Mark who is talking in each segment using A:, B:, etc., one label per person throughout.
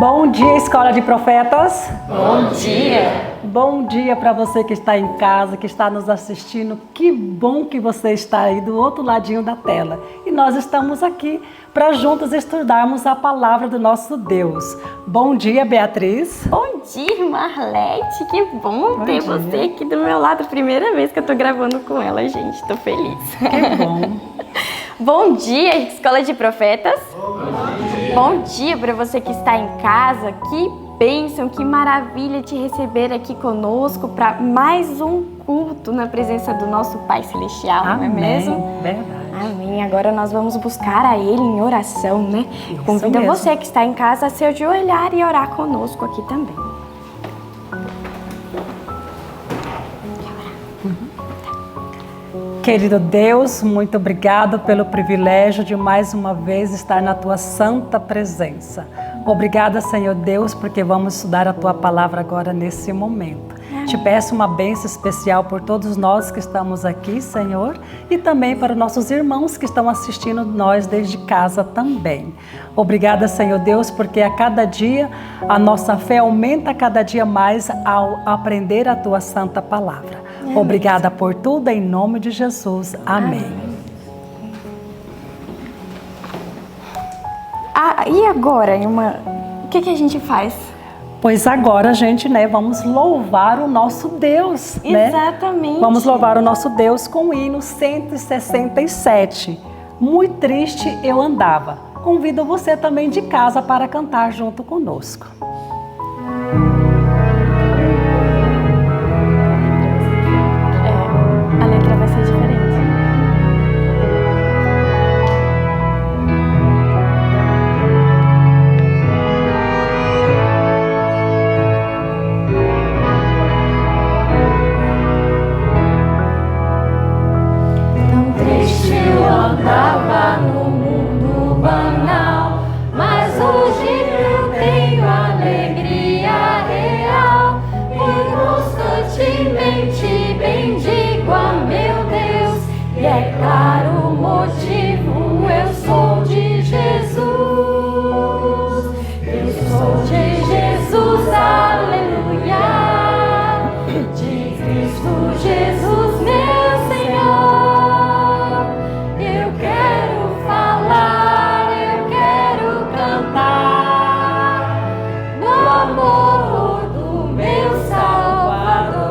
A: Bom dia, Escola de Profetas.
B: Bom dia.
A: Bom dia para você que está em casa, que está nos assistindo. Que bom que você está aí do outro ladinho da tela. E nós estamos aqui para juntos estudarmos a palavra do nosso Deus. Bom dia, Beatriz.
B: Bom dia, Marlete. Que bom ter você aqui do meu lado. Primeira vez que eu tô gravando com ela, gente. Tô feliz.
A: Que bom.
B: Bom dia, Escola de Profetas. Bom dia para você que está em casa. Que bênção, que maravilha te receber aqui conosco para mais um culto na presença do nosso Pai Celestial,
A: Amém.
B: Não é mesmo?
A: Verdade.
B: Amém. Agora nós vamos buscar a Ele em oração, né?
A: Isso
B: Convido
A: mesmo.
B: você que está em casa a se ajoelhar e orar conosco aqui também.
A: Querido Deus, muito obrigado pelo privilégio de mais uma vez estar na Tua santa presença. Obrigada, Senhor Deus, porque vamos estudar a Tua palavra agora nesse momento. Te peço uma bênção especial por todos nós que estamos aqui, Senhor, e também para os nossos irmãos que estão assistindo nós desde casa também. Obrigada, Senhor Deus, porque a cada dia a nossa fé aumenta cada dia mais ao aprender a Tua santa palavra. Obrigada por tudo, em nome de Jesus. Amém.
B: E agora, irmã, o que a gente faz?
A: Pois agora, gente, vamos louvar o nosso Deus,
B: Exatamente.
A: Vamos louvar o nosso Deus com o hino 167. Muito triste eu andava. Convido você também de casa para cantar junto conosco.
B: A letra vai ser diferente. Tão triste eu andava no mundo banal, mas hoje eu tenho alegria real, pois constantemente bendigo a meu Deus, e é claro o motivo, eu sou de Jesus, eu sou de Jesus, aleluia, de Cristo Jesus, meu Senhor. Eu quero falar, eu quero cantar no amor do meu Salvador.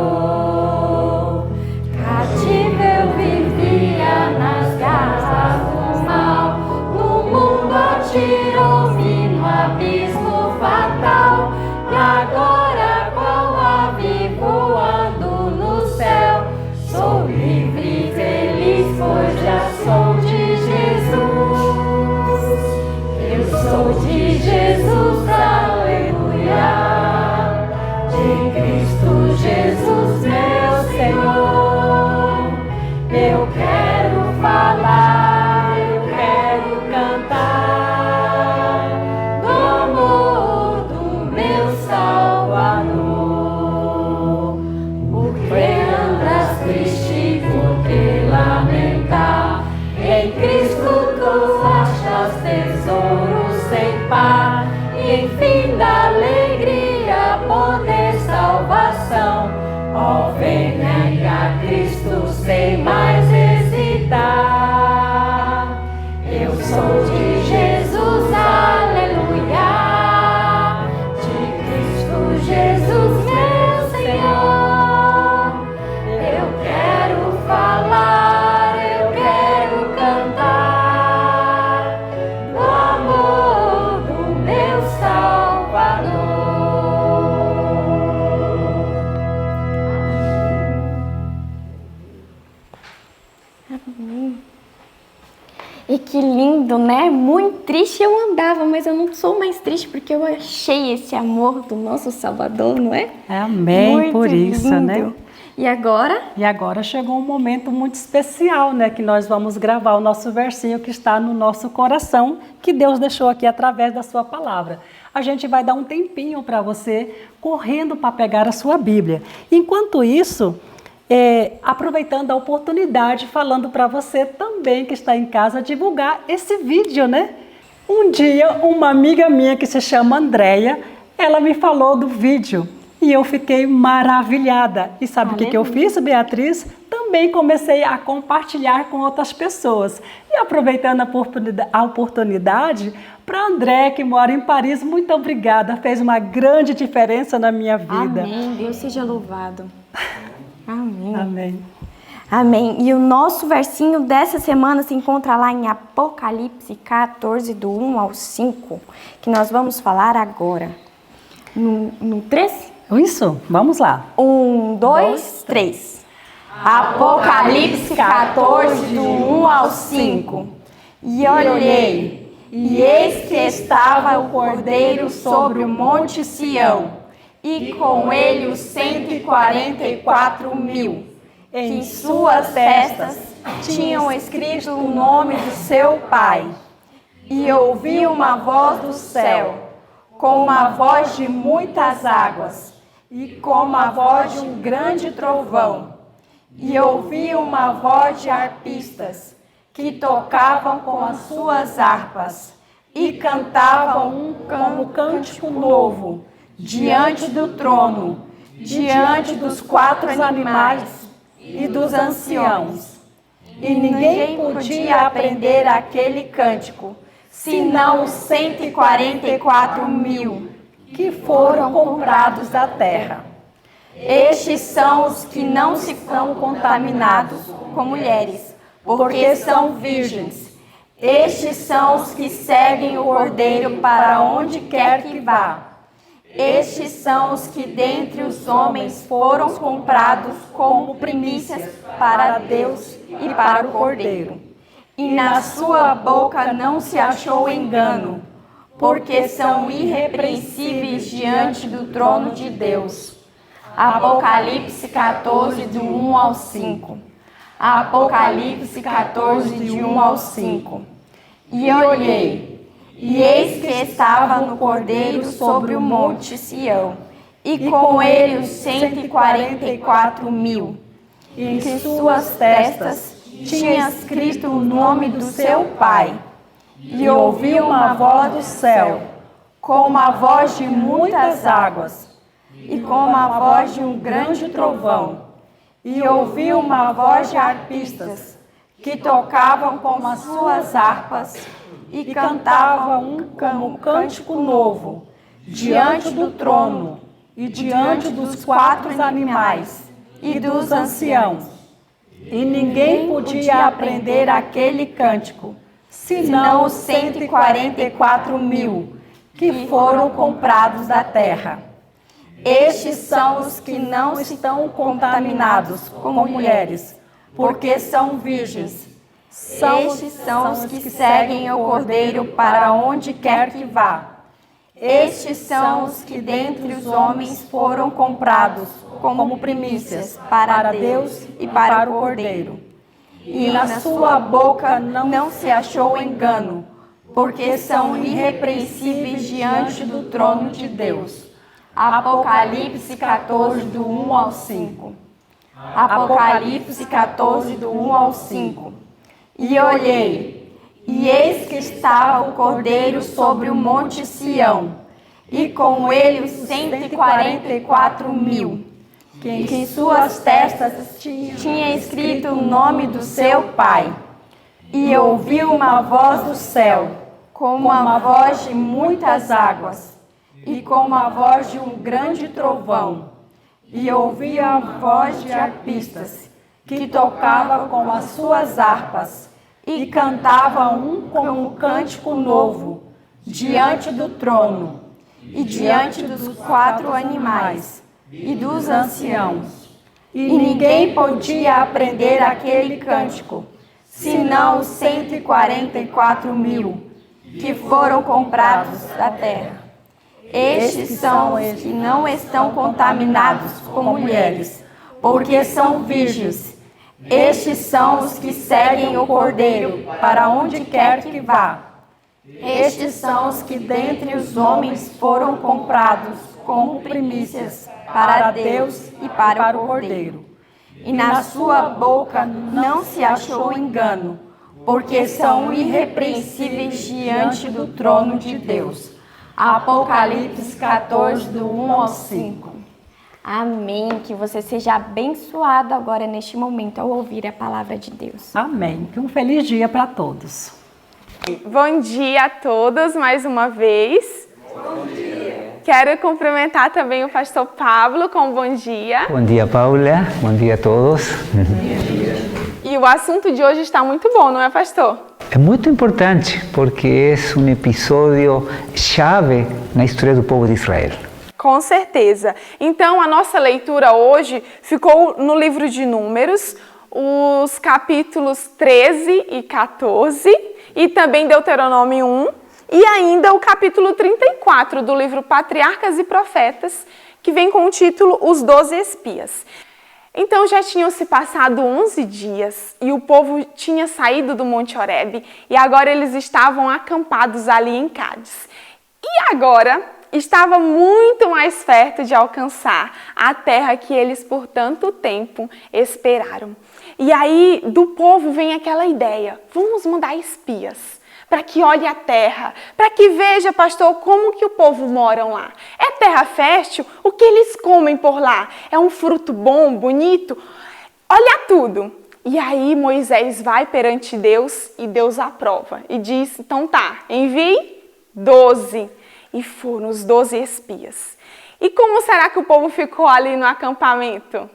B: Cativo eu vivia nas garras do mal, no mundo atirou-me no abismo fatal, e agora qual ave voando no céu, sou livre e feliz, pois já sou de Jesus. Eu sou de Jesus, aleluia, de Cristo Jesus, meu Senhor. Eu quero falar, eu quero cantar do amor do meu Salvador. Por que andas triste, por que lamentar? Em Cristo tu achas tesouros sem par, e enfim da alegria, poder, salvação. Ó, venha a Cristo sem mais hesitar. Eu sou de Jesus, aleluia, de Cristo Jesus, meu Senhor. Eu quero falar, eu quero cantar do amor do meu Salvador. Amém. E que lindo, né? Muito triste eu andava, mas eu não sou mais triste porque eu achei esse amor do nosso Salvador, não é?
A: Amém,
B: Muito
A: por isso,
B: lindo.
A: né?
B: E agora?
A: E agora chegou um momento muito especial, que nós vamos gravar o nosso versinho que está no nosso coração, que Deus deixou aqui através da sua palavra. A gente vai dar um tempinho para você correndo para pegar a sua Bíblia. Enquanto isso, aproveitando a oportunidade, falando para você também que está em casa, divulgar esse vídeo, Um dia, uma amiga minha que se chama Andréia, ela me falou do vídeo e eu fiquei maravilhada. E sabe o que eu fiz, Beatriz? Também comecei a compartilhar com outras pessoas. E aproveitando a oportunidade, para André, que mora em Paris, muito obrigada. Fez uma grande diferença na minha vida.
B: Amém. Deus seja louvado. Amém.
A: Amém.
B: Amém. E o nosso versinho dessa semana se encontra lá em Apocalipse 14, do 1 ao 5, que nós vamos falar agora. No 3?
A: Isso, vamos lá.
B: 1, 2, 3. Apocalipse 14, do 1 ao 5. E olhei, e eis que estava o Cordeiro sobre o monte Sião, e com ele os 144.000, que em suas testas tinham escrito o nome do seu Pai. E ouvi uma voz do céu, como a voz de muitas águas, e como a voz de um grande trovão. E ouvi uma voz de arpistas, que tocavam com as suas harpas, e cantavam como cântico novo, diante do trono, diante dos 4 animais e dos anciãos. E ninguém podia aprender aquele cântico, senão os 144.000 que foram comprados da terra. Estes são os que não se são contaminados com mulheres, porque são virgens. Estes são os que seguem o Cordeiro para onde quer que vá. Estes são os que dentre os homens foram comprados como primícias para Deus e para o Cordeiro. E na sua boca não se achou engano, porque são irrepreensíveis diante do trono de Deus. Apocalipse 14, do 1 ao 5. Apocalipse 14, de 1 ao 5. E olhei, e eis que estava no Cordeiro sobre o monte Sião, e com ele os 144.000, e em suas testas tinha escrito o nome do seu Pai. E ouvi uma voz do céu, como a voz de muitas águas, e como a voz de um grande trovão. E ouvi uma voz de arpistas, que tocavam com as suas harpas, e cantavam um cântico novo, diante do trono, e diante dos 4 animais, e dos anciãos. E ninguém podia aprender aquele cântico, senão os 144.000 que foram comprados da terra. Estes são os que não estão contaminados como mulheres, porque são virgens. Estes são os que seguem o Cordeiro para onde quer que vá. Estes são os que dentre os homens foram comprados como primícias para Deus e para o Cordeiro. E na sua boca não se achou engano, porque são irrepreensíveis diante do trono de Deus. Apocalipse 14, do 1 ao 5. Apocalipse 14, do 1 ao 5. E olhei, e eis que estava o Cordeiro sobre o monte Sião, e com ele os 144.000, que em suas testas tinha escrito o nome do seu Pai. E ouvi uma voz do céu, como a voz de muitas águas, e como a voz de um grande trovão. E ouvi a voz de arpistas, que tocava com as suas harpas, e cantava como um cântico novo, diante do trono, e diante dos 4 animais, e dos anciãos. E ninguém podia aprender aquele cântico, senão os 144.000, que foram comprados da terra. Estes são os que não estão contaminados como mulheres, porque são virgens. Estes são os que seguem o Cordeiro para onde quer que vá. Estes são os que dentre os homens foram comprados como primícias para Deus e para o Cordeiro. E na sua boca não se achou engano, porque são irrepreensíveis diante do trono de Deus. Apocalipse 14, do 1 ao 5. Amém. Que você seja abençoado agora neste momento ao ouvir a palavra de Deus.
A: Amém. Que um feliz dia para todos.
C: Bom dia a todos mais uma vez. Bom dia. Quero cumprimentar também o pastor Pablo com um bom dia.
D: Bom dia, Paula. Bom dia a todos.
C: E o assunto de hoje está muito bom, não é, pastor?
D: É muito importante porque é um episódio chave na história do povo de Israel.
C: Com certeza. Então, a nossa leitura hoje ficou no livro de Números, os capítulos 13 e 14, e também Deuteronômio 1, e ainda o capítulo 34 do livro Patriarcas e Profetas, que vem com o título Os 12 Espias. Então já tinham se passado 11 dias e o povo tinha saído do Monte Horebe e agora eles estavam acampados ali em Cádiz. E agora estava muito mais perto de alcançar a terra que eles por tanto tempo esperaram. E aí do povo vem aquela ideia, vamos mandar espias para que olhe a terra, para que veja, pastor, como que o povo mora lá. É terra fértil? O que eles comem por lá? É um fruto bom, bonito? Olha tudo. E aí Moisés vai perante Deus e Deus aprova. E diz, então tá, envie 12. E foram os 12 espias. E como será que o povo ficou ali no acampamento?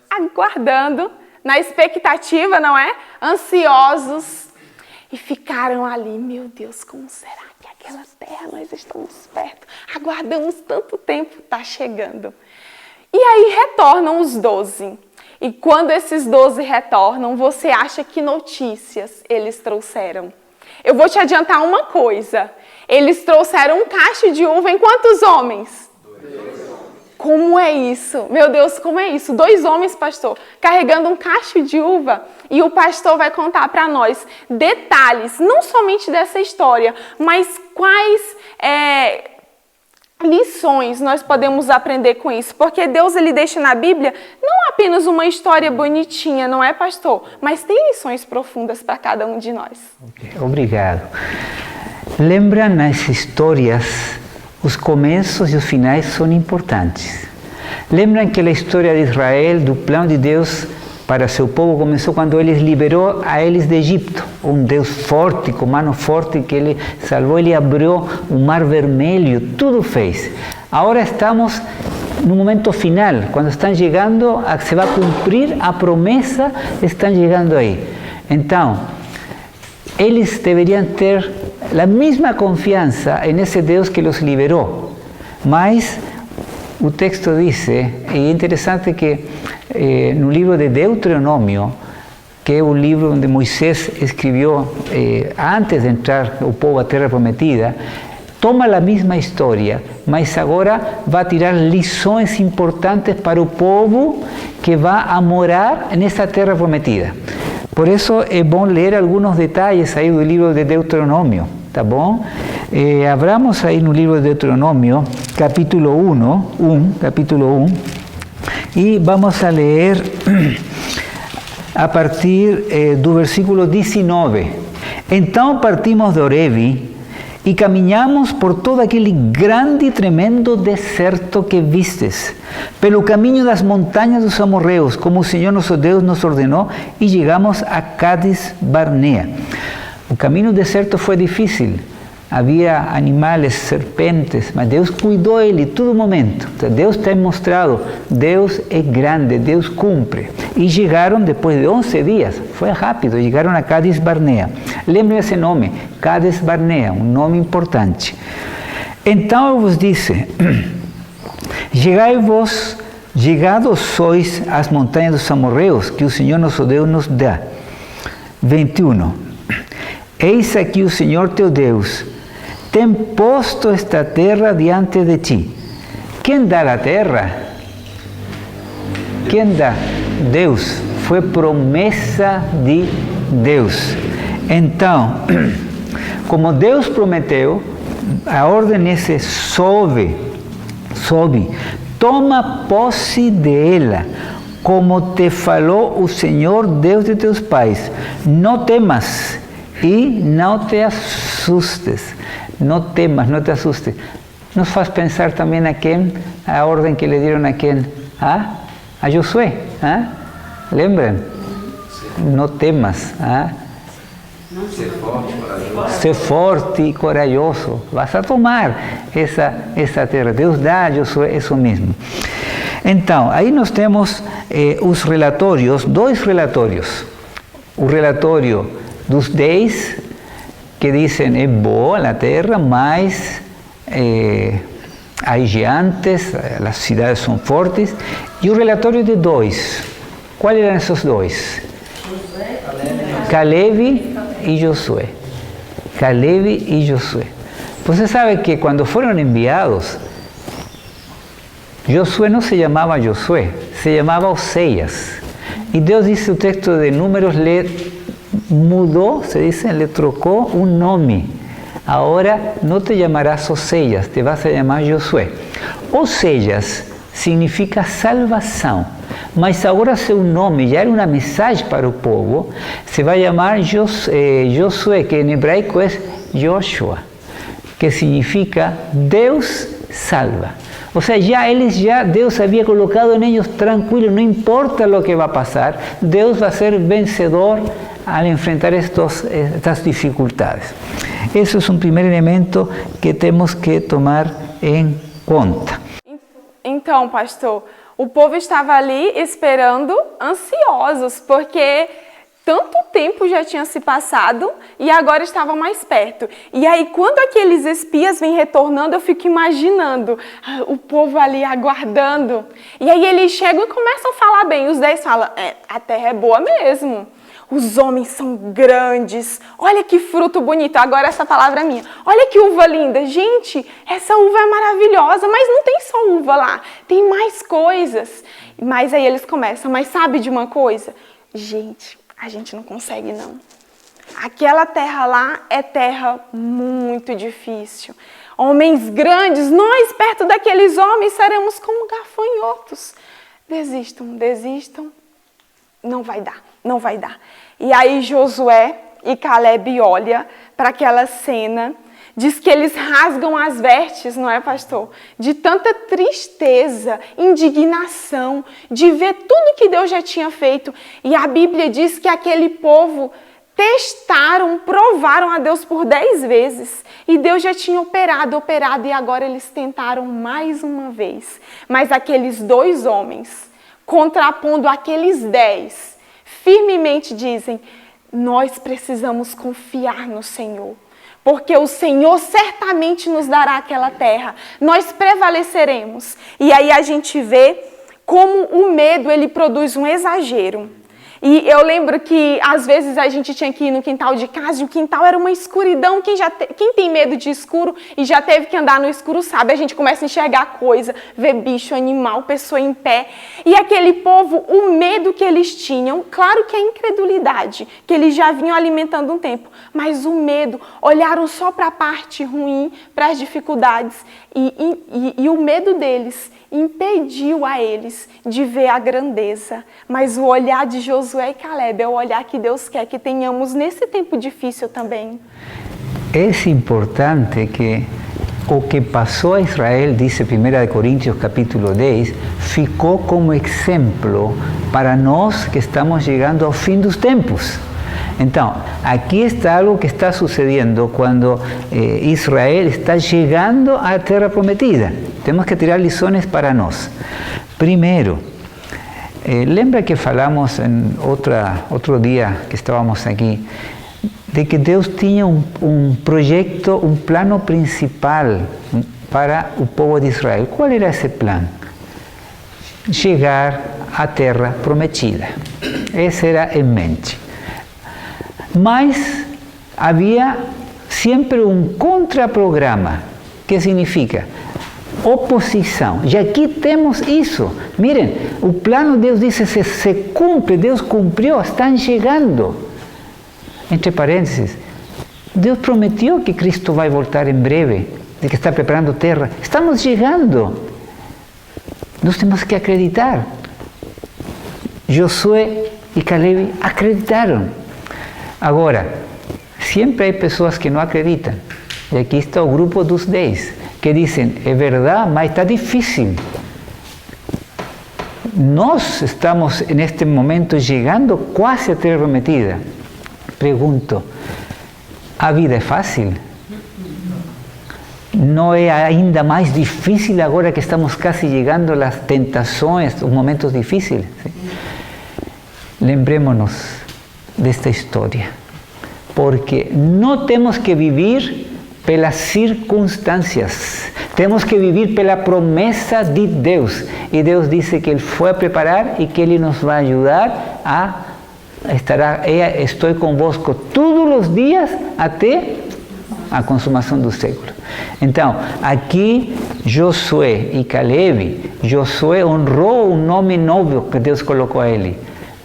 C: Aguardando, na expectativa, não é? Ansiosos. E ficaram ali, meu Deus, como será que aquela terra nós estamos perto? Aguardamos tanto tempo, está chegando. E aí retornam os 12. E quando esses 12 retornam, você acha que notícias eles trouxeram? Eu vou te adiantar uma coisa. Eles trouxeram um cacho de uva em quantos homens? 2. Como é isso? Meu Deus, como é isso? 2 homens, pastor, carregando um cacho de uva. E o pastor vai contar para nós detalhes, não somente dessa história, mas quais lições nós podemos aprender com isso. Porque Deus ele deixa na Bíblia não apenas uma história bonitinha, não é, pastor? Mas tem lições profundas para cada um de nós.
D: Obrigado. Lembra nas histórias, os começos e os finais são importantes. Lembram que a história de Israel, do plano de Deus para seu povo, começou quando ele liberou a eles de Egito. Um Deus forte, com mano forte, que ele salvou, ele abriu o mar vermelho, tudo fez. Agora estamos no momento final, quando estão chegando, se vai cumprir a promessa, estão chegando aí. Então, eles deveriam ter a mesma confiança nesse Deus que os liberou. Mas o texto diz, e é interessante que no livro de Deuteronômio, que é o livro onde Moisés escreveu antes de entrar o povo à Terra Prometida, toma a mesma história, mas agora vai tirar lições importantes para o povo que vai morar nessa Terra Prometida. Por isso é bom ler alguns detalhes aí do livro de Deuteronômio, tá bom? Abramos aí no livro de Deuteronômio, capítulo 1, e vamos a ler a partir do versículo 19. Então partimos de Horebe e caminhamos por todo aquele grande e tremendo deserto que vistes, pelo caminho das montanhas dos amorreus, como o Senhor nosso Deus nos ordenou, e chegamos a Cádiz Barnea. O caminho do deserto foi difícil, havia animais, serpentes, mas Deus cuidou ele todo momento. Deus tem mostrado, Deus é grande, Deus cumpre. E chegaram depois de 11 dias, foi rápido, chegaram a Cádiz Barnea. Lembrem esse nome, Cádiz Barnea, um nome importante. Então eu vos disse, chegados sois às montanhas dos amorreus, que o Senhor nosso Deus nos dá. 21. Eis aqui o Senhor teu Deus, tem posto esta terra diante de ti. Quem dá a terra? Quem dá? Deus. Foi promessa de Deus. Então, como Deus prometeu, a ordem é sobe, toma posse dela, como te falou o Senhor Deus de teus pais. Não temas e não te assustes. Não temas, não te assustes. Nos faz pensar também a quem? A ordem que lhe deram a quem? A Josué. Lembram? Não temas. Ser forte e corajoso. Vas a tomar essa terra. Deus dá a Josué isso mesmo. Então, aí nós temos os relatórios, 2 relatórios. O relatório dos 10, que dizem é boa a terra, mas há gigantes, as cidades são fortes. E o relatório de 2. Quais eram esses 2? Caleb e Josué. Caleb e Josué. Você sabe que quando foram enviados, Josué não se chamava Josué, se chamava Oséias. E Deus disse o texto de Números, lhe mudou, se diz, lhe trocou um nome. Agora não te chamarás Oséias, te vas a chamar Josué. Oséias significa salvação. Mas agora seu nome já era uma mensagem para o povo, se vai chamar Josué, que em hebraico é Joshua, que significa Deus salva. Ou seja, Deus havia colocado em eles tranquilo, não importa o que vai passar, Deus vai ser vencedor ao enfrentar estas dificuldades. Esse é um primeiro elemento que temos que tomar em conta.
C: Então, pastor, o povo estava ali esperando, ansiosos, porque tanto tempo já tinha se passado e agora estavam mais perto. E aí, quando aqueles espias vêm retornando, eu fico imaginando o povo ali aguardando. E aí eles chegam e começam a falar bem. Os 10 falam, a terra é boa mesmo. Os homens são grandes. Olha que fruto bonito. Agora essa palavra é minha. Olha que uva linda. Gente, essa uva é maravilhosa, mas não tem só uva lá. Tem mais coisas. Mas aí eles começam, mas sabe de uma coisa? Gente, a gente não consegue não. Aquela terra lá é terra muito difícil. Homens grandes, nós perto daqueles homens seremos como gafanhotos. Desistam. Não vai dar. E aí Josué e Caleb olham para aquela cena, diz que eles rasgam as vestes, não é, pastor? De tanta tristeza, indignação, de ver tudo que Deus já tinha feito. E a Bíblia diz que aquele povo provaram a Deus por 10 vezes. E Deus já tinha operado, e agora eles tentaram mais uma vez. Mas aqueles 2 homens, contrapondo aqueles 10, firmemente dizem, nós precisamos confiar no Senhor, porque o Senhor certamente nos dará aquela terra, nós prevaleceremos. E aí a gente vê como o medo, ele produz um exagero. E eu lembro que às vezes a gente tinha que ir no quintal de casa e o quintal era uma escuridão. Quem tem medo de escuro e já teve que andar no escuro sabe, a gente começa a enxergar coisa, ver bicho, animal, pessoa em pé. E aquele povo, o medo que eles tinham, claro que a incredulidade, que eles já vinham alimentando um tempo, mas o medo, olharam só para a parte ruim, para as dificuldades e o medo deles impediu a eles de ver a grandeza. Mas o olhar de Josué e Caleb é o olhar que Deus quer que tenhamos nesse tempo difícil também.
D: É importante que o que passou a Israel, diz 1 Coríntios capítulo 10, ficou como exemplo para nós que estamos chegando ao fim dos tempos. Então, aqui está algo que está sucedendo quando Israel está chegando à terra prometida. Temos que tirar lições para nós. Primeiro, lembra que falamos em outro dia que estávamos aqui, de que Deus tinha um projeto, um plano principal para o povo de Israel. Qual era esse plano? Chegar à terra prometida. Esse era em mente. Mas havia sempre um contraprograma, que significa oposição. E aqui temos isso. Miren, o plano de Deus diz se cumpre, Deus cumpriu, estão chegando. Entre parênteses, Deus prometeu que Cristo vai voltar em breve, de que está preparando terra. Estamos chegando. Nós temos que acreditar. Josué e Caleb acreditaram. Agora, sempre há pessoas que não acreditam. E aqui está o grupo dos 10, que dizem, é verdade, mas está difícil. Nós estamos, neste momento, chegando quase à terra prometida. Pergunto, a vida é fácil? Não é ainda mais difícil agora que estamos quase chegando às tentações, os momentos difíceis? Lembremos-nos desta história, porque não temos que viver pelas circunstâncias, temos que viver pela promessa de Deus. E Deus disse que Ele foi a preparar e que Ele nos vai ajudar a estar. Estou convosco todos os dias até a consumação do século. Então, aqui Josué e Caleb, Josué honrou o nome novo que Deus colocou a ele.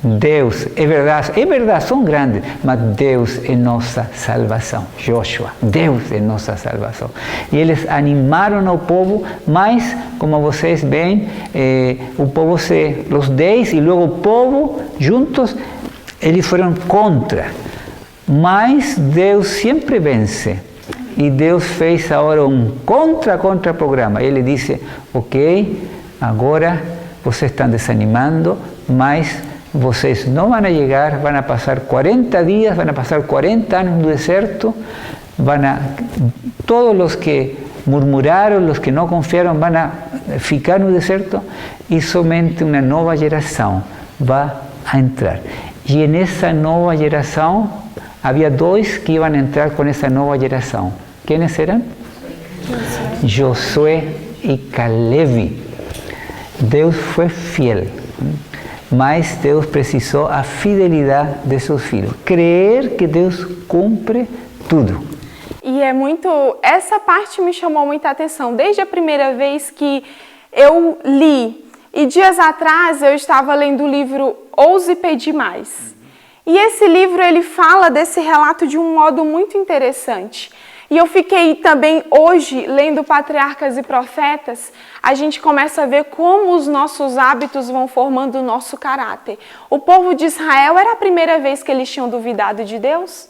D: Deus, é verdade, são grandes, mas Deus é nossa salvação. Joshua, Deus é nossa salvação. E eles animaram o povo, mas, como vocês veem, o povo os 10 e logo o povo, juntos, eles foram contra. Mas Deus sempre vence. E Deus fez agora um contra-programa. Ele disse, ok, agora vocês estão desanimando, mas vocês não vão chegar, vão passar 40 dias, vão passar 40 anos no deserto, todos os que murmuraram, os que não confiaram, vão ficar no deserto e somente uma nova geração vai entrar. E nessa nova geração, havia 2 que iam entrar com essa nova geração. Quem eram? Josué e Caleb. Deus foi fiel. Mas Deus precisou a fidelidade de seus filhos. Crer que Deus cumpre tudo.
C: E essa parte me chamou muita atenção. Desde a primeira vez que eu li, e dias atrás eu estava lendo o livro Ouse Pedir Mais. E esse livro, ele fala desse relato de um modo muito interessante. E eu fiquei também hoje, lendo Patriarcas e Profetas, a gente começa a ver como os nossos hábitos vão formando o nosso caráter. O povo de Israel, era a primeira vez que eles tinham duvidado de Deus?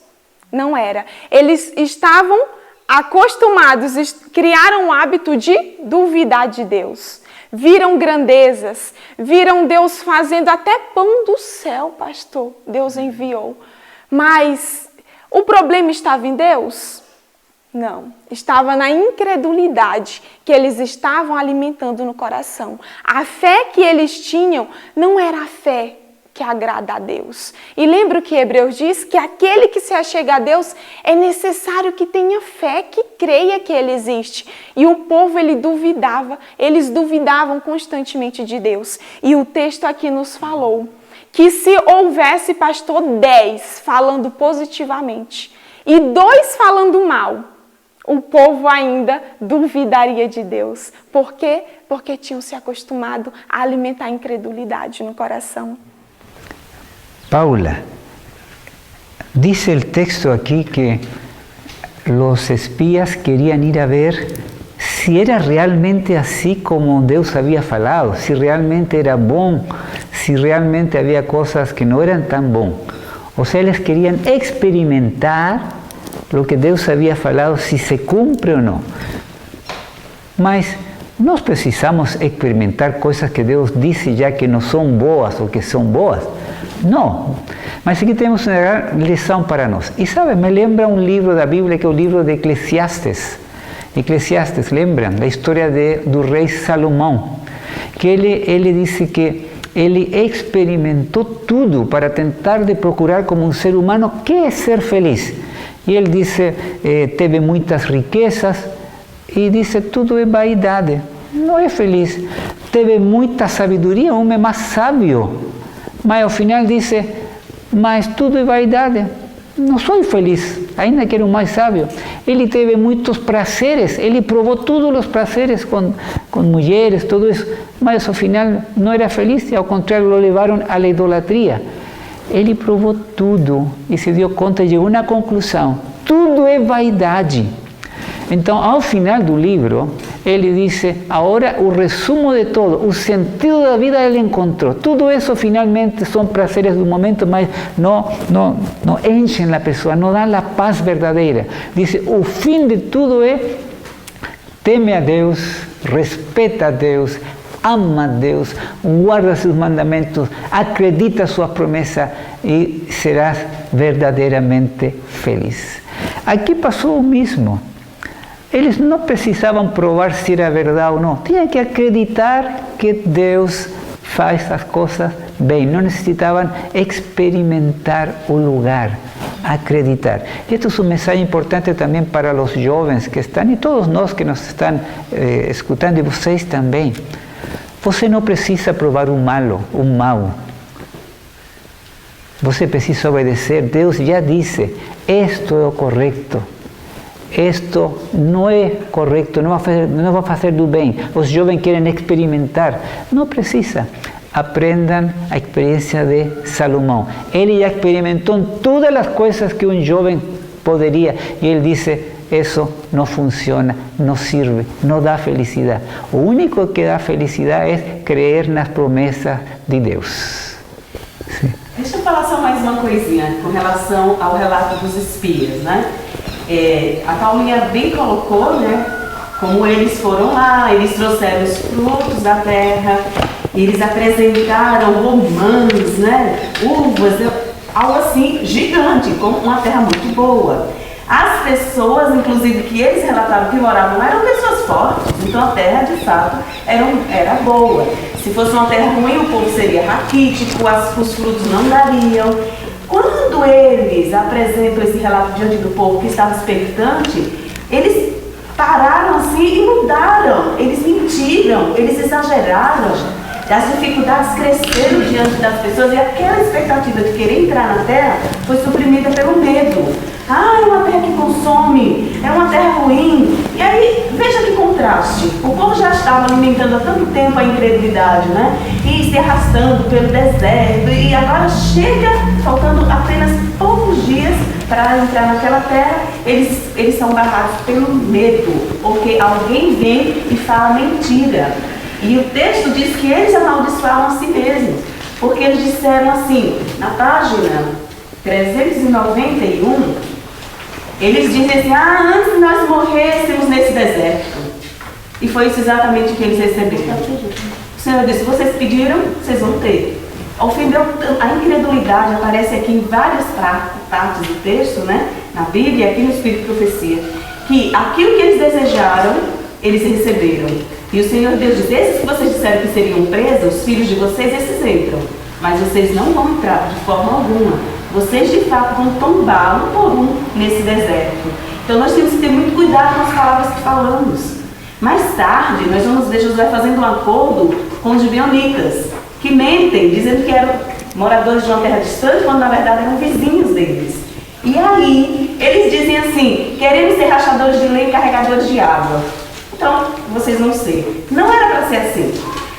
C: Não era. Eles estavam acostumados, criaram o hábito de duvidar de Deus. Viram grandezas, viram Deus fazendo até pão do céu, pastor. Deus enviou. Mas o problema estava em Deus? Não, estava na incredulidade que eles estavam alimentando no coração. A fé que eles tinham não era a fé que agrada a Deus. E lembra o que Hebreus diz? Que aquele que se achega a Deus é necessário que tenha fé, que creia que Ele existe. E o povo, eles duvidavam constantemente de Deus. E o texto aqui nos falou que se houvesse, pastor, 10 falando positivamente e 2 falando mal, o povo ainda duvidaria de Deus. Por quê? Porque tinham se acostumado a alimentar a incredulidade no coração.
D: Paula, diz o texto aqui que os espías queriam ir a ver se era realmente assim como Deus havia falado, se realmente era bom, se realmente havia coisas que não eram tão bom. Ou seja, eles queriam experimentar o que Deus havia falado, se se cumpre ou não. Mas nós precisamos experimentar coisas que Deus disse já que não são boas ou que são boas. Não. Mas aqui temos uma lição para nós. E sabe, me lembra um livro da Bíblia que é o livro de Eclesiastes. Eclesiastes, lembram? Da história do rei Salomão. Que ele disse que ele experimentou tudo para tentar de procurar como um ser humano que é ser feliz. E ele disse, teve muitas riquezas e disse, tudo é vaidade, não é feliz. Teve muita sabedoria, um homem mais sábio, mas ao final disse, mas tudo é vaidade, não sou feliz, ainda quero mais sábio. Ele teve muitos prazeres, ele provou todos os prazeres com mulheres, tudo isso, mas ao final não era feliz, e ao contrário, lo levaram à idolatria. Ele provou tudo e se deu conta, chegou na conclusão, tudo é vaidade. Então, ao final do livro, ele disse, agora o resumo de todo, o sentido da vida ele encontrou. Tudo isso finalmente são prazeres do momento, mas não enchem a pessoa, não dão a paz verdadeira. Diz, o fim de tudo é teme a Deus, respeita a Deus, ama a Deus, guarda seus mandamentos, acredita sua promessa e serás verdadeiramente feliz. Aqui passou o mesmo. Eles não precisavam provar se era verdade ou não. Tinham que acreditar que Deus faz as coisas bem. Não necessitavam experimentar o lugar, acreditar. E isto é uma mensagem importante também para os jovens que estão, e todos nós que nos estão escutando, e vocês também. Você não precisa provar o mal. Você precisa obedecer. Deus já disse, isto é o correto. Isto não é correto, não vai fazer do bem. Os jovens querem experimentar. Não precisa. Aprendam a experiência de Salomão. Ele já experimentou todas as coisas que um jovem poderia. E ele disse, isso não funciona, não serve, não dá felicidade. O único que dá felicidade é crer nas promessas de Deus. Sim.
A: Deixa eu falar só mais uma coisinha com relação ao relato dos espias, né? A Paulinha bem colocou, né? Como eles foram lá, eles trouxeram os frutos da terra, eles apresentaram romãs, né? Uvas, algo assim gigante, com uma terra muito boa. As pessoas, inclusive, que eles relataram que moravam lá, eram pessoas fortes, então a terra, de fato, era boa. Se fosse uma terra ruim, o povo seria raquítico, os frutos não dariam. Quando eles apresentam esse relato diante do povo que estava expectante, eles pararam assim e mudaram, eles mentiram, eles exageraram. As dificuldades cresceram diante das pessoas e aquela expectativa de querer entrar na terra foi suprimida pelo medo. É uma terra que consome, é uma terra ruim. E aí, veja que contraste. O povo já estava alimentando há tanto tempo a incredulidade, né? E se arrastando pelo deserto. E agora chega, faltando apenas poucos dias para entrar naquela terra, eles são barrados pelo medo. Porque alguém vem e fala mentira. E o texto diz que eles amaldiçoaram a si mesmos. Porque eles disseram assim, na página 391... eles dizem assim, antes nós morrêssemos nesse deserto. E foi isso exatamente que eles receberam. O Senhor disse, vocês pediram, vocês vão ter. Ofendeu, a incredulidade aparece aqui em várias partes do texto, né? Na Bíblia e aqui no Espírito de Profecia. Que aquilo que eles desejaram, eles receberam. E o Senhor Deus diz, esses que vocês disseram que seriam presos, os filhos de vocês, esses entram. Mas vocês não vão entrar de forma alguma. Vocês de fato vão tombar um por um nesse deserto. Então nós temos que ter muito cuidado com as palavras que falamos. Mais tarde nós vamos ver Josué fazendo um acordo com os gibeonitas, que mentem, dizendo que eram moradores de uma terra distante, quando na verdade eram vizinhos deles. E aí eles dizem assim, queremos ser rachadores de lenha e carregadores de água. Então vocês vão ser. Não era para ser assim,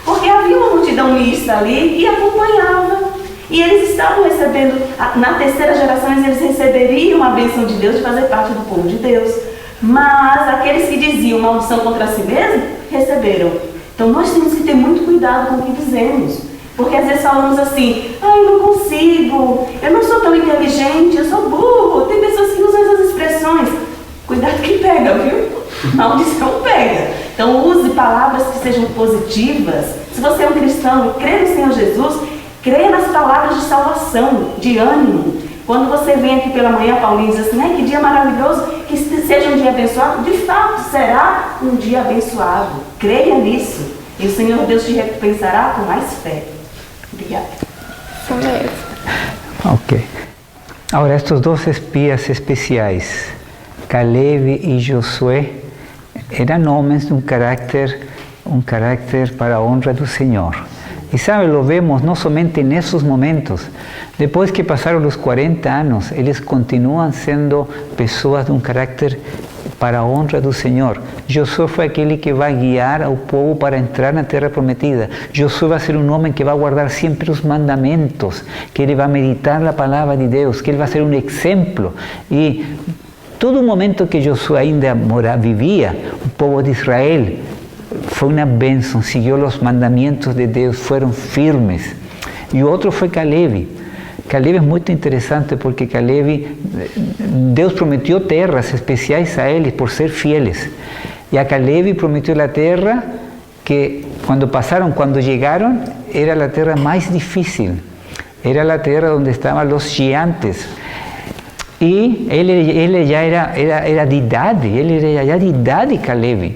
A: porque havia uma multidão mista ali e acompanhava. E eles estavam recebendo, na terceira geração, eles receberiam a bênção de Deus de fazer parte do povo de Deus. Mas aqueles que diziam maldição contra si mesmo, receberam. Então nós temos que ter muito cuidado com o que dizemos. Porque às vezes falamos assim, eu não consigo, eu não sou tão inteligente, eu sou burro. Tem pessoas que usam essas expressões. Cuidado que pega, viu? Maldição pega. Então use palavras que sejam positivas. Se você é um cristão e crê no Senhor Jesus, creia nas palavras de salvação, de ânimo. Quando você vem aqui pela manhã, Paulinho diz assim, que dia maravilhoso, que seja um dia abençoado. De fato, será um dia abençoado. Creia nisso. E o Senhor Deus te recompensará com mais fé. Obrigada.
D: Ok. Agora, estes dois espias especiais, Caleb e Josué, eram homens de um carácter para a honra do Senhor. E sabe, lo vemos não somente nesses momentos. Depois que passaram os 40 anos, eles continuam sendo pessoas de um caráter para a honra do Senhor. Josué foi aquele que vai guiar ao povo para entrar na terra prometida. Josué vai ser um homem que vai guardar sempre os mandamentos, que ele vai meditar na palavra de Deus, que ele vai ser um exemplo. E todo o momento que Josué ainda vivia, o povo de Israel fue una bênção, siguió los mandamientos de Deus, fueron firmes. Y otro fue Caleb. Caleb es muy interesante porque Caleb, Deus prometió tierras especiais a ellos por ser fieles. Y a Caleb prometió la tierra que cuando llegaron, era la tierra más difícil. Era la tierra donde estaban los gigantes. Y él ya era de idade, él era ya de idade, Caleb.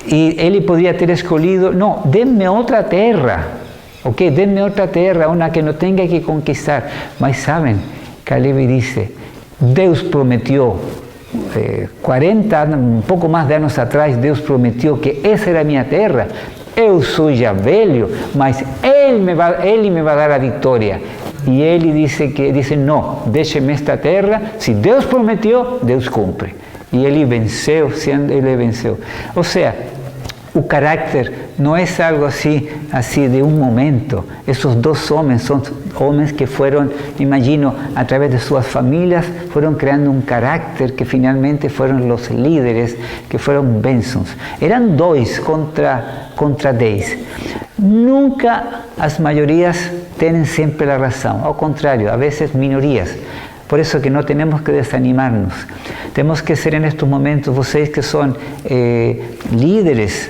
D: Y él podría haber escolhido, no, denme otra tierra, ok, denme otra tierra, una que no tenga que conquistar. Mas saben, Caleb dice, Deus prometió, 40 anos, un poco más de años atrás, Deus prometió que esa era mi tierra. Eu sou já velho, mas Ele me vai dar a vitória. E ele dice, não, deixe-me esta terra, se Deus prometeu, Deus cumpre. E ele venceu, ele venceu. Ou seja, o carácter não é algo assim de um momento. Esses dois homens são homens que foram, imagino, através de suas famílias, foram criando um carácter que finalmente foram os líderes, que foram bênçãos. Eram 2 contra 10. Nunca as maiorias têm sempre a razão. Ao contrário, a vezes minorias. Por eso que no tenemos que desanimarnos. Tenemos que ser en estos momentos, vocês que son líderes,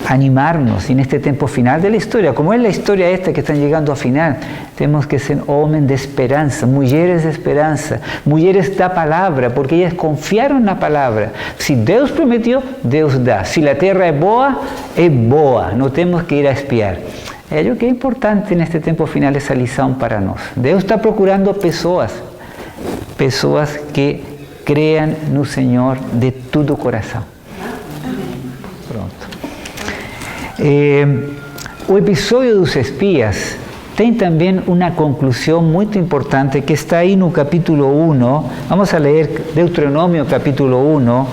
D: animarnos en este tiempo final de la historia. Como es la historia esta que están llegando a final, tenemos que ser hombres de esperanza, mujeres de esperanza, mujeres da palabra, porque ellas confiaron en la palabra. Si Deus prometió, Deus dá. Si la tierra es boa, no tenemos que ir a espiar. Yo creo que es importante en este tiempo final esa lição para nós. Deus está procurando pessoas que crean no Senhor de todo coração. Pronto. O episódio dos espias tem também uma conclusão muito importante que está aí no capítulo 1. Vamos a ler Deuteronômio capítulo 1,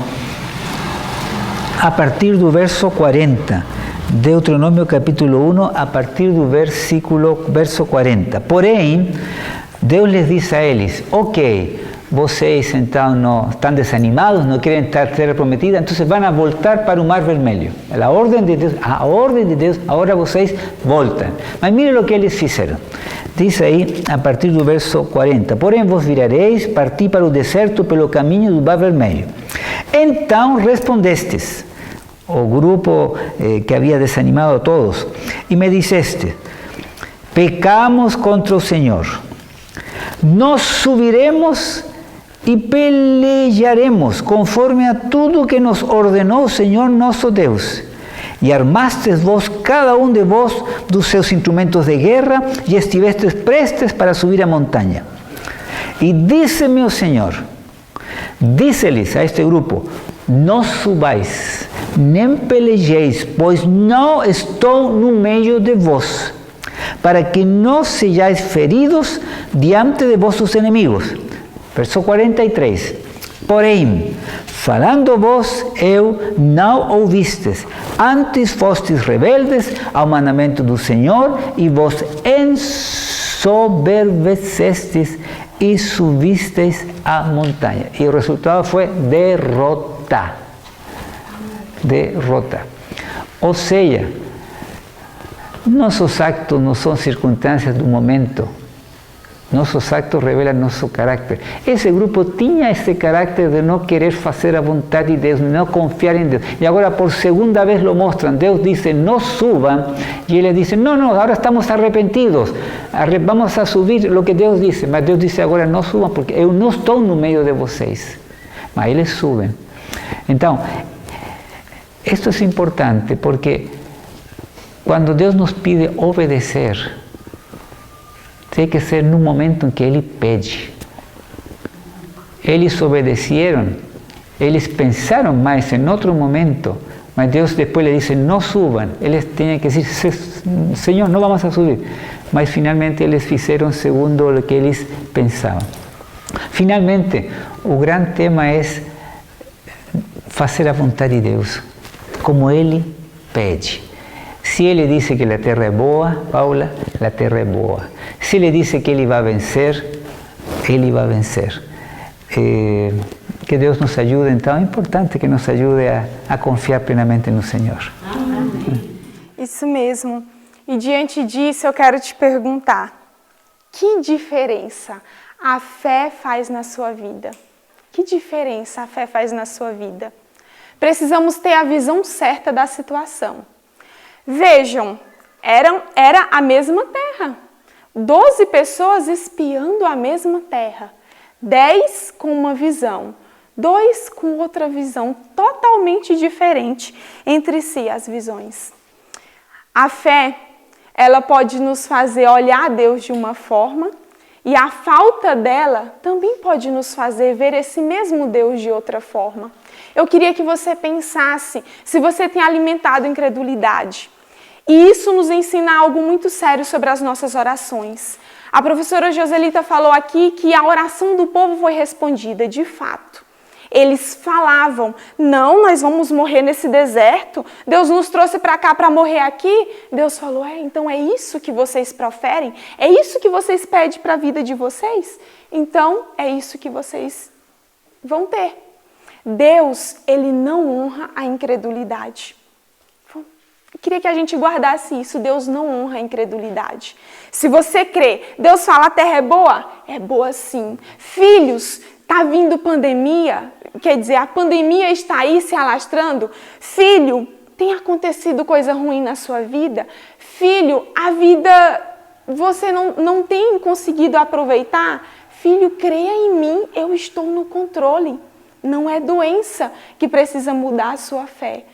D: a partir do verso 40. Deuteronômio capítulo 1, a partir do verso 40. Porém, Deus les diz a eles, ok, vocês então não estão desanimados, não querem estar terra prometida, então vão voltar para o Mar Vermelho. A ordem de Deus, agora vocês voltam. Mas mire o que eles fizeram. Diz aí, a partir do verso 40, porém vos virareis, parti para o deserto pelo caminho do Mar Vermelho. Então respondestes, o grupo que había desanimado a todos, y me diceste, pecamos contra el Señor, nos subiremos y pelearemos conforme a todo que nos ordenó el Señor nuestro Deus. Y armastes vos, cada uno de vos, dos seus instrumentos de guerra, y estivestes prestes para subir a montaña. Y díceme el Señor, díceles a este grupo, no subáis, nem pelejeis, pois não estou no meio de vós, para que não sejais feridos diante de vossos inimigos. Verso 43. Porém, falando vós, eu não ouvistes, antes fostes rebeldes ao mandamento do Senhor, e vos ensoberbecestes e subistes a montanha. E o resultado foi derrota. Ou seja, nossos actos não são circunstâncias do momento. Nossos actos revelam nosso carácter. Esse grupo tinha esse carácter de não querer fazer a vontade de Deus, de não confiar em Deus. E agora, por segunda vez, lo mostram. Deus diz, não subam. E ele diz, não, agora estamos arrepentidos. Vamos a subir o que Deus disse. Mas Deus diz agora, não subam, porque eu não estou no meio de vocês. Mas eles subem. Então, esto es importante porque cuando Dios nos pide obedecer, tiene que ser en un momento en que Él pede. Eles obedecieron, eles pensaron más en otro momento, mas Dios después le dice, no suban. Ellos tenían que decir, Señor, no vamos a subir. Mas finalmente ellos hicieron segundo lo que ellos pensaban. Finalmente, o gran tema es hacer a vontade de Deus, como Ele pede. Se Ele diz que a terra é boa, Paula, a terra é boa. Se Ele diz que Ele vai vencer, Ele vai vencer. Que Deus nos ajude, então é importante que nos ajude a confiar plenamente no Senhor.
C: Isso mesmo. E diante disso eu quero te perguntar, que diferença a fé faz na sua vida? Que diferença a fé faz na sua vida? Precisamos ter a visão certa da situação. Vejam, era a mesma terra. 12 pessoas espiando a mesma terra. 10 com uma visão. 2 com outra visão totalmente diferente entre si, as visões. A fé, ela pode nos fazer olhar a Deus de uma forma e a falta dela também pode nos fazer ver esse mesmo Deus de outra forma. Eu queria que você pensasse se você tem alimentado incredulidade. E isso nos ensina algo muito sério sobre as nossas orações. A professora Joselita falou aqui que a oração do povo foi respondida, de fato. Eles falavam, não, nós vamos morrer nesse deserto, Deus nos trouxe para cá para morrer aqui. Deus falou, então é isso que vocês proferem? É isso que vocês pedem para a vida de vocês? Então é isso que vocês vão ter. Deus, ele não honra a incredulidade. Eu queria que a gente guardasse isso, Deus não honra a incredulidade. Se você crê, Deus fala, a terra é boa? É boa sim. Filhos, está vindo pandemia, quer dizer, a pandemia está aí se alastrando. Filho, tem acontecido coisa ruim na sua vida? Filho, a vida você não tem conseguido aproveitar? Filho, creia em mim, eu estou no controle. Não é doença que precisa mudar a sua fé.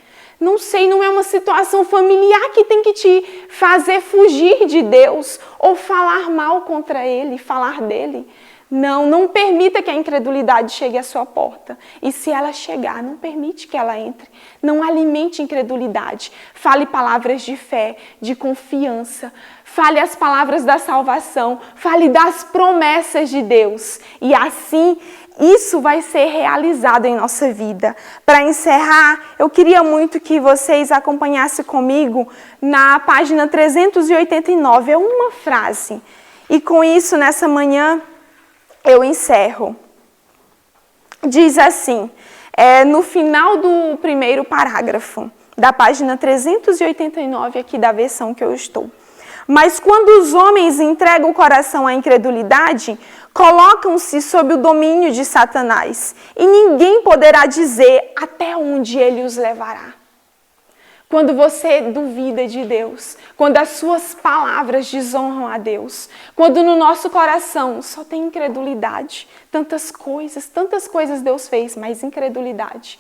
C: Não sei, não é uma situação familiar que tem que te fazer fugir de Deus ou falar mal contra Ele, falar dele. Não permita que a incredulidade chegue à sua porta. E se ela chegar, não permite que ela entre. Não alimente incredulidade. Fale palavras de fé, de confiança. Fale as palavras da salvação. Fale das promessas de Deus. E assim, isso vai ser realizado em nossa vida. Para encerrar, eu queria muito que vocês acompanhassem comigo na página 389. É uma frase. E com isso, nessa manhã, eu encerro. Diz assim, no final do primeiro parágrafo, da página 389 aqui da versão que eu estou. Mas quando os homens entregam o coração à incredulidade, colocam-se sob o domínio de Satanás, e ninguém poderá dizer até onde ele os levará. Quando você duvida de Deus, quando as suas palavras desonram a Deus, quando no nosso coração só tem incredulidade, tantas coisas Deus fez, mas incredulidade,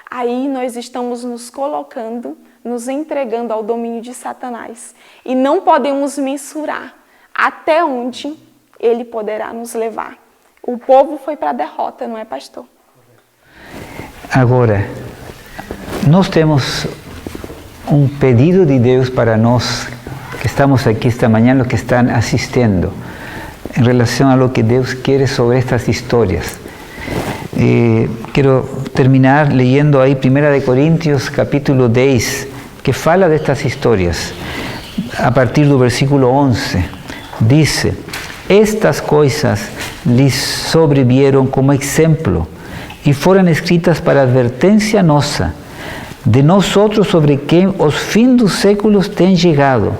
C: aí nós estamos nos colocando, nos entregando ao domínio de Satanás. E não podemos mensurar até onde ele poderá nos levar. O povo foi para a derrota, não é, pastor?
D: Agora, nós temos un pedido de Dios para nos que estamos aquí esta mañana, los que están asistiendo, en relación a lo que Dios quiere sobre estas historias. Quiero terminar leyendo ahí 1 Corintios capítulo 10, que fala de estas historias. A partir del versículo 11, dice, estas cosas les sobrevieron como ejemplo y fueron escritas para advertencia nosa, de nosotros sobre quem os fins dos séculos têm chegado.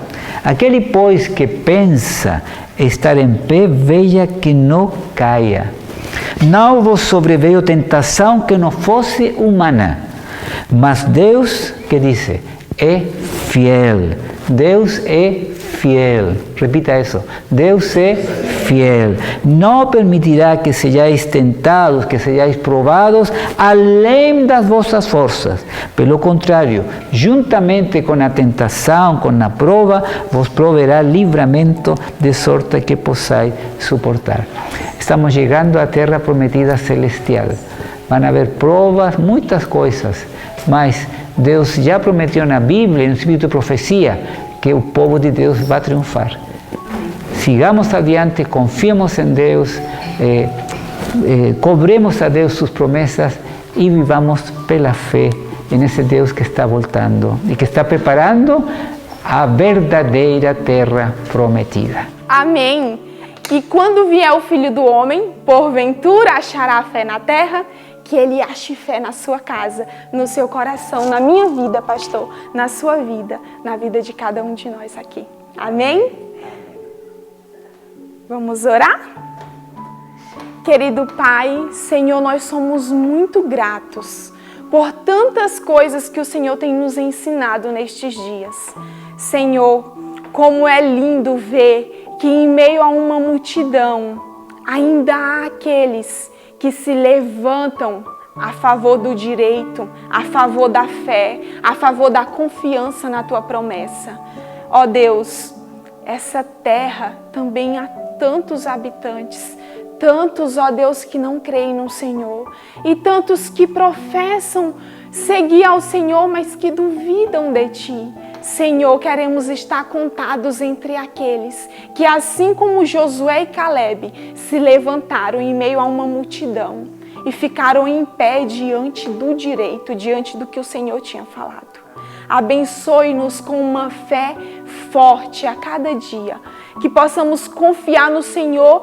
D: Aquele, pois, que pensa estar em pé, veja que não caia. Não vos sobreveio tentação que não fosse humana, mas Deus, que diz, é fiel. Deus é fiel. Repita isso. Deus é fiel. Não permitirá que sejais tentados, que sejais provados, além das vossas forças. Pelo contrário, juntamente com a tentação, com a prova, vos proverá livramento, de sorte que possais suportar. Estamos chegando à terra prometida celestial. Van haver provas, muitas coisas, mas Deus já prometeu na Bíblia, no espírito de profecia, que o povo de Deus vai triunfar. Sigamos adiante, confiemos em Deus, cobremos a Deus suas promessas e vivamos pela fé nesse Deus que está voltando e que está preparando a verdadeira terra prometida.
C: Amém. E quando vier o Filho do Homem, porventura achará fé na terra? que Ele ache fé na sua casa, no seu coração, na minha vida, pastor, na sua vida, na vida de cada um de nós aqui. Amém? Vamos orar? Querido Pai, Senhor, nós somos muito gratos por tantas coisas que o Senhor tem nos ensinado nestes dias. Senhor, como é lindo ver que em meio a uma multidão, ainda há aqueles que se levantam a favor do direito, a favor da fé, a favor da confiança na Tua promessa. Ó Deus, essa terra também há tantos habitantes, tantos, ó Deus, que não creem no Senhor e tantos que professam seguir ao Senhor, mas que duvidam de Ti. Senhor, queremos estar contados entre aqueles que, assim como Josué e Caleb, se levantaram em meio a uma multidão e ficaram em pé diante do direito, diante do que o Senhor tinha falado. Abençoe-nos com uma fé forte a cada dia, que possamos confiar no Senhor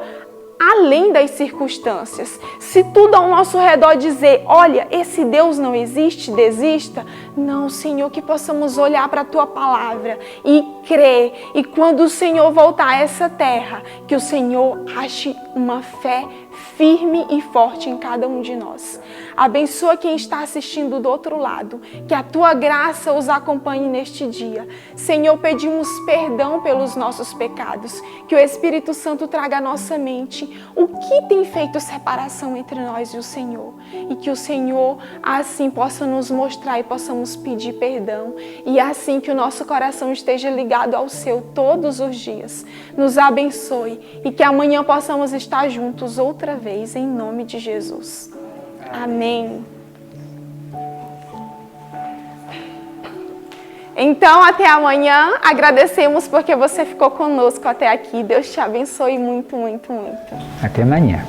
C: além das circunstâncias. Se tudo ao nosso redor dizer, olha, esse Deus não existe, desista. Não, Senhor, que possamos olhar para a Tua palavra e crer. E quando o Senhor voltar a essa terra, que o Senhor ache uma fé firme e forte em cada um de nós. Abençoa quem está assistindo do outro lado, que a Tua graça os acompanhe neste dia. Senhor, pedimos perdão pelos nossos pecados, que o Espírito Santo traga à nossa mente o que tem feito separação entre nós e o Senhor, e que o Senhor assim possa nos mostrar e possamos pedir perdão, e assim que o nosso coração esteja ligado ao Seu todos os dias. Nos abençoe e que amanhã possamos estar juntos outra vez, em nome de Jesus. Amém. Então, até amanhã. Agradecemos porque você ficou conosco até aqui. Deus te abençoe muito, muito, muito.
D: Até amanhã.